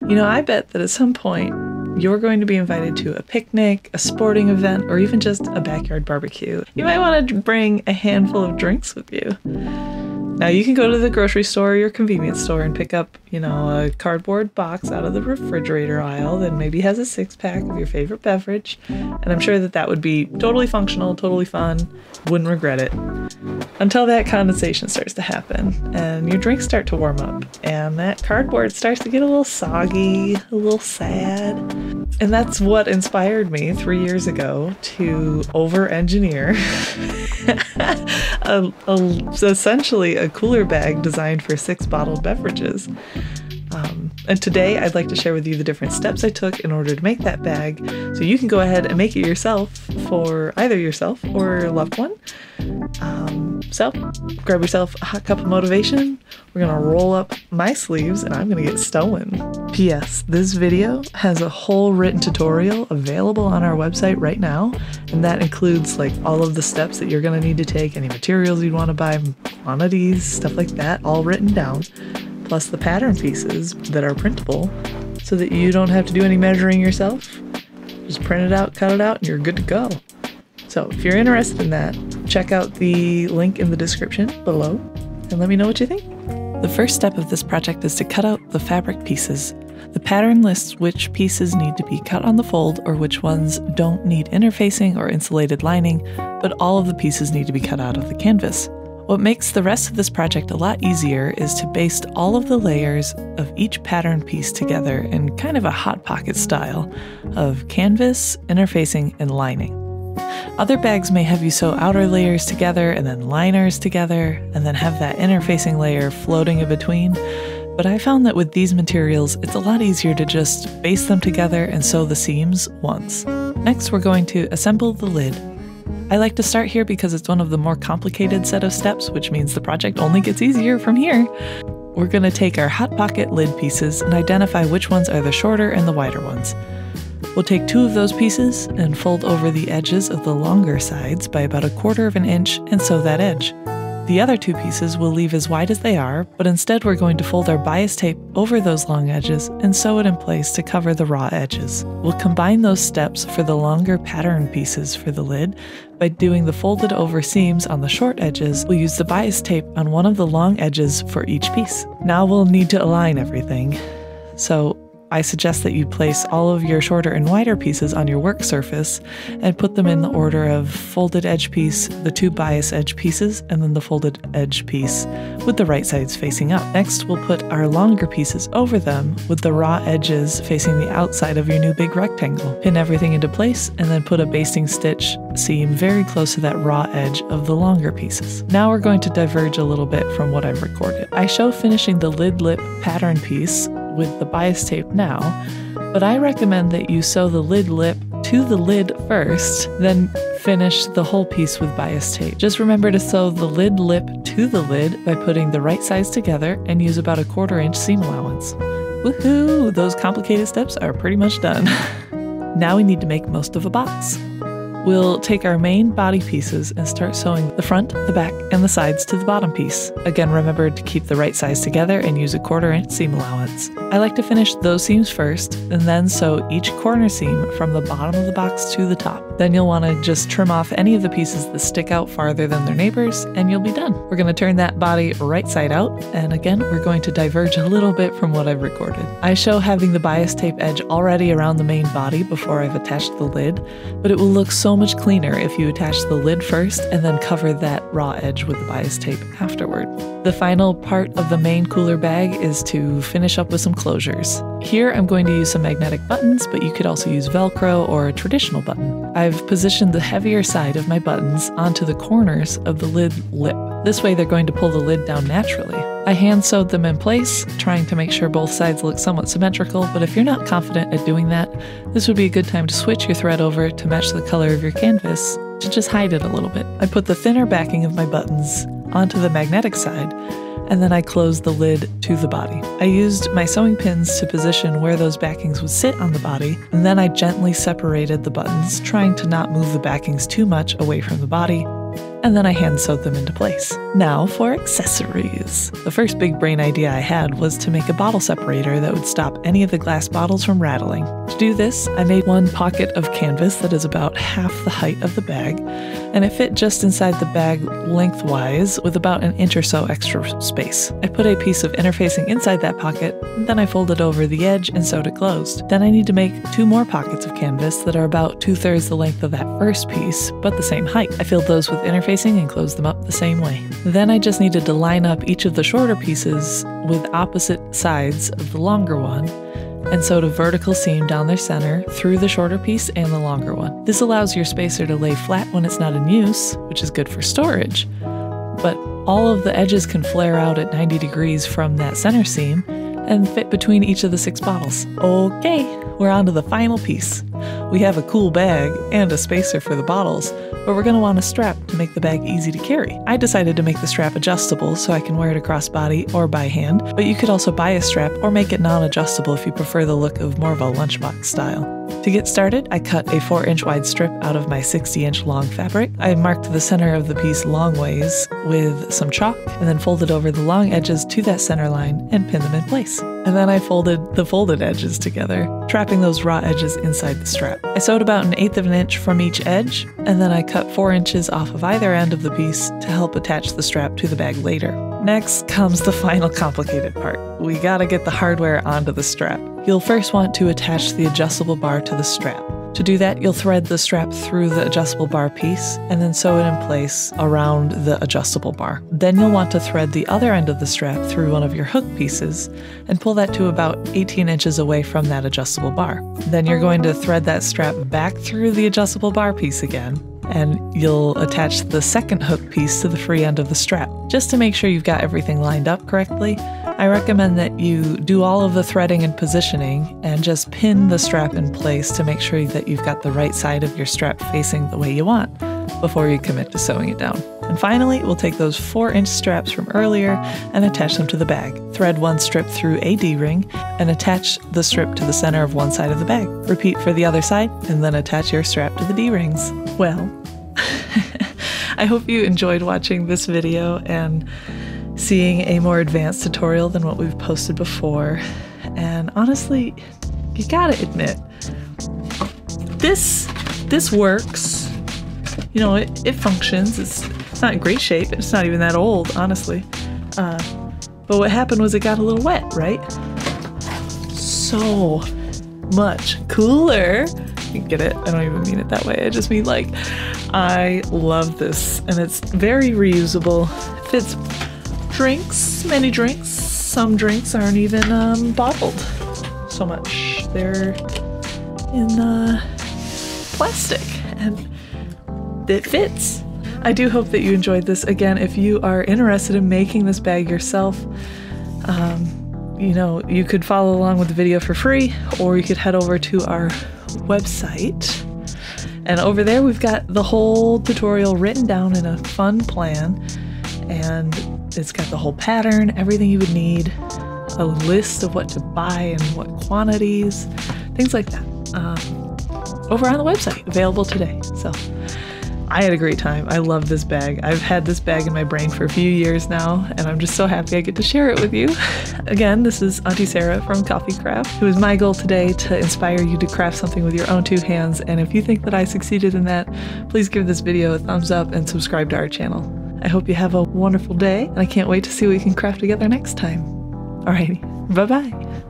You know, I bet that at some point you're going to be invited to a picnic, a sporting event, or even just a backyard barbecue. You might want to bring a handful of drinks with you. Now you can go to the grocery store or your convenience store and pick up, you know, a cardboard box out of the refrigerator aisle that maybe has a 6-pack of your favorite beverage. And I'm sure that that would be totally functional, totally fun, wouldn't regret it. Until that condensation starts to happen and your drinks start to warm up and that cardboard starts to get a little soggy, a little sad. And that's what inspired me 3 years ago to over-engineer essentially a cooler bag designed for 6 bottled beverages. And today I'd like to share with you the different steps I took in order to make that bag so you can go ahead and make it yourself for either yourself or a loved one. So grab yourself a hot cup of motivation. We're gonna roll up my sleeves and I'm gonna get stowing. P.S. This video has a whole written tutorial available on our website right now, and that includes like all of the steps that you're gonna need to take, any materials you'd want to buy, quantities, stuff like that, all written down, plus the pattern pieces that are printable so that you don't have to do any measuring yourself. Just print it out, cut it out, and you're good to go. So if you're interested in that, check out the link in the description below and let me know what you think. The first step of this project is to cut out the fabric pieces. The pattern lists which pieces need to be cut on the fold or which ones don't need interfacing or insulated lining, but all of the pieces need to be cut out of the canvas. What makes the rest of this project a lot easier is to baste all of the layers of each pattern piece together in kind of a Hot Pocket style of canvas, interfacing, and lining. Other bags may have you sew outer layers together and then liners together and then have that interfacing layer floating in between, but I found that with these materials it's a lot easier to just baste them together and sew the seams once. Next we're going to assemble the lid. I like to start here because it's one of the more complicated set of steps, which means the project only gets easier from here. We're going to take our Hot Pocket lid pieces and identify which ones are the shorter and the wider ones. We'll take 2 of those pieces and fold over the edges of the longer sides by about 1/4 inch and sew that edge. The other 2 pieces we'll leave as wide as they are, but instead we're going to fold our bias tape over those long edges and sew it in place to cover the raw edges. We'll combine those steps for the longer pattern pieces for the lid by doing the folded over seams on the short edges. We'll use the bias tape on one of the long edges for each piece. Now we'll need to align everything. So I suggest that you place all of your shorter and wider pieces on your work surface and put them in the order of folded edge piece, the 2 bias edge pieces, and then the folded edge piece with the right sides facing up. Next, we'll put our longer pieces over them with the raw edges facing the outside of your new big rectangle. Pin everything into place and then put a basting stitch seam very close to that raw edge of the longer pieces. Now we're going to diverge a little bit from what I've recorded. I show finishing the lid lip pattern piece with the bias tape now, but I recommend that you sew the lid lip to the lid first, then finish the whole piece with bias tape. Just remember to sew the lid lip to the lid by putting the right sides together and use about 1/4 inch seam allowance. Woohoo! Those complicated steps are pretty much done. Now we need to make most of a box. We'll take our main body pieces and start sewing the front, the back, and the sides to the bottom piece. Again, remember to keep the right sides together and use 1/4 inch seam allowance. I like to finish those seams first and then sew each corner seam from the bottom of the box to the top. Then you'll want to just trim off any of the pieces that stick out farther than their neighbors and you'll be done. We're going to turn that body right side out, and again, we're going to diverge a little bit from what I've recorded. I show having the bias tape edge already around the main body before I've attached the lid, but it will look so much cleaner if you attach the lid first and then cover that raw edge with the bias tape afterward. The final part of the main cooler bag is to finish up with some closures. Here I'm going to use some magnetic buttons, but you could also use Velcro or a traditional button. I've positioned the heavier side of my buttons onto the corners of the lid lip. This way they're going to pull the lid down naturally. I hand sewed them in place, trying to make sure both sides look somewhat symmetrical, but if you're not confident at doing that, this would be a good time to switch your thread over to match the color of your canvas to just hide it a little bit. I put the thinner backing of my buttons onto the magnetic side, and then I closed the lid to the body. I used my sewing pins to position where those backings would sit on the body, and then I gently separated the buttons, trying to not move the backings too much away from the body, and then I hand sewed them into place. Now for accessories. The first big brain idea I had was to make a bottle separator that would stop any of the glass bottles from rattling. To do this, I made one pocket of canvas that is about half the height of the bag, and it fit just inside the bag lengthwise with about an inch or so extra space. I put a piece of interfacing inside that pocket, then I folded over the edge and sewed it closed. Then I need to make 2 more pockets of canvas that are about 2/3 the length of that first piece, but the same height. I filled those with interfacing and closed them up the same way. Then I just needed to line up each of the shorter pieces with opposite sides of the longer one, and sewed a vertical seam down their center through the shorter piece and the longer one. This allows your spacer to lay flat when it's not in use, which is good for storage, but all of the edges can flare out at 90 degrees from that center seam and fit between each of the 6 bottles. Okay, we're on to the final piece. We have a cool bag and a spacer for the bottles, but we're going to want a strap to make the bag easy to carry. I decided to make the strap adjustable so I can wear it across body or by hand, but you could also buy a strap or make it non-adjustable if you prefer the look of more of a lunchbox style. To get started, I cut a 4-inch wide strip out of my 60-inch long fabric. I marked the center of the piece long ways with some chalk and then folded over the long edges to that center line and pinned them in place. And then I folded the folded edges together, trapping those raw edges inside the strap. I sewed about 1/8 of an inch from each edge, and then I cut 4 inches off of either end of the piece to help attach the strap to the bag later. Next comes the final complicated part. We gotta get the hardware onto the strap. You'll first want to attach the adjustable bar to the strap. To do that, you'll thread the strap through the adjustable bar piece and then sew it in place around the adjustable bar. Then you'll want to thread the other end of the strap through one of your hook pieces and pull that to about 18 inches away from that adjustable bar. Then you're going to thread that strap back through the adjustable bar piece again, and you'll attach the second hook piece to the free end of the strap. Just to make sure you've got everything lined up correctly, I recommend that you do all of the threading and positioning and just pin the strap in place to make sure that you've got the right side of your strap facing the way you want before you commit to sewing it down. And finally, we'll take those 4-inch straps from earlier and attach them to the bag. Thread one strip through a D-ring and attach the strip to the center of one side of the bag. Repeat for the other side and then attach your strap to the D-rings. Well, I hope you enjoyed watching this video and seeing a more advanced tutorial than what we've posted before. And honestly, you gotta admit, this works. You know, it functions. It's not in great shape. It's not even that old, honestly. But what happened was it got a little wet, right? So much cooler. You get it? I don't even mean it that way. I just mean, like, I love this, and it's very reusable. It fits drinks, many drinks. Some drinks aren't even bottled so much. They're in plastic, and it fits. I do hope that you enjoyed this. Again, if you are interested in making this bag yourself, you know, you could follow along with the video for free, or you could head over to our website. And over there, we've got the whole tutorial written down in a fun plan, and it's got the whole pattern, everything you would need, a list of what to buy and what quantities, things like that, over on the website, available today. So I had a great time. I love this bag. I've had this bag in my brain for a few years now, and I'm just so happy I get to share it with you. Again, this is Auntie Sarah from Coffee Craft. It was my goal today to inspire you to craft something with your own 2 hands, and if you think that I succeeded in that, please give this video a thumbs up and subscribe to our channel. I hope you have a wonderful day, and I can't wait to see what we can craft together next time. Alrighty, bye-bye.